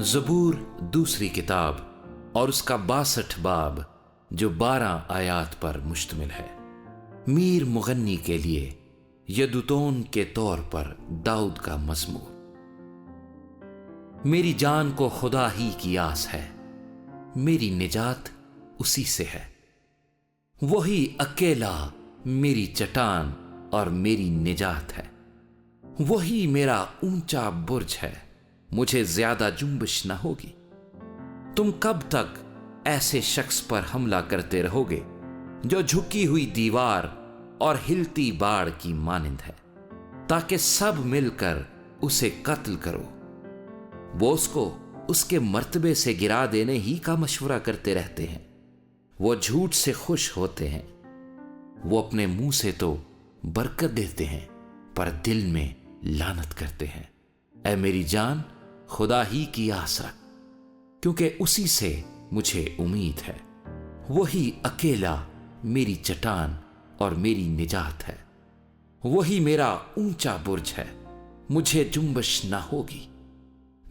زبور دوسری کتاب اور اس کا 62 باب جو 12 آیات پر مشتمل ہے۔ میر مغنی کے لیے یدوتون کے طور پر داؤد کا مزمور۔ میری جان کو خدا ہی کی آس ہے، میری نجات اسی سے ہے۔ وہی اکیلا میری چٹان اور میری نجات ہے۔ وہی میرا اونچا برج ہے، مجھے زیادہ جنبش نہ ہوگی۔ تم کب تک ایسے شخص پر حملہ کرتے رہو گے جو جھکی ہوئی دیوار اور ہلتی باڑ کی مانند ہے، تاکہ سب مل کر اسے قتل کرو۔ وہ اس کو اس کے مرتبے سے گرا دینے ہی کا مشورہ کرتے رہتے ہیں۔ وہ جھوٹ سے خوش ہوتے ہیں۔ وہ اپنے منہ سے تو برکت دیتے ہیں پر دل میں لعنت کرتے ہیں۔ اے میری جان، خدا ہی کی آس رکھ، کیونکہ اسی سے مجھے امید ہے۔ وہی اکیلا میری چٹان اور میری نجات ہے۔ وہی میرا اونچا برج ہے، مجھے جنبش نہ ہوگی۔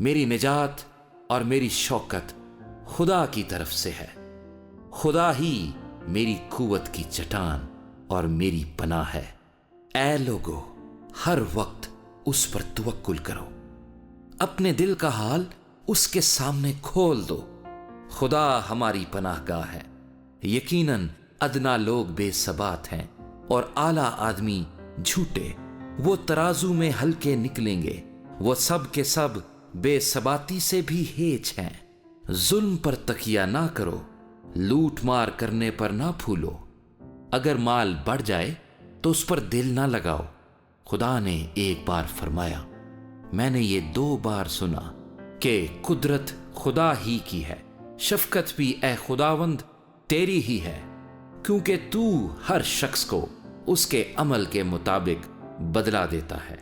میری نجات اور میری شوکت خدا کی طرف سے ہے۔ خدا ہی میری قوت کی چٹان اور میری پناہ ہے۔ اے لوگو، ہر وقت اس پر توکل کرو، اپنے دل کا حال اس کے سامنے کھول دو۔ خدا ہماری پناہ گاہ ہے۔ یقیناً ادنا لوگ بے ثبات ہیں اور اعلیٰ آدمی جھوٹے۔ وہ ترازو میں ہلکے نکلیں گے، وہ سب کے سب بے ثباتی سے بھی ہیچ ہیں۔ ظلم پر تکیہ نہ کرو، لوٹ مار کرنے پر نہ پھولو۔ اگر مال بڑھ جائے تو اس پر دل نہ لگاؤ۔ خدا نے ایک بار فرمایا، میں نے یہ 2 بار سنا کہ قدرت خدا ہی کی ہے، شفقت بھی اے خداوند تیری ہی ہے، کیونکہ تو ہر شخص کو اس کے عمل کے مطابق بدلہ دیتا ہے۔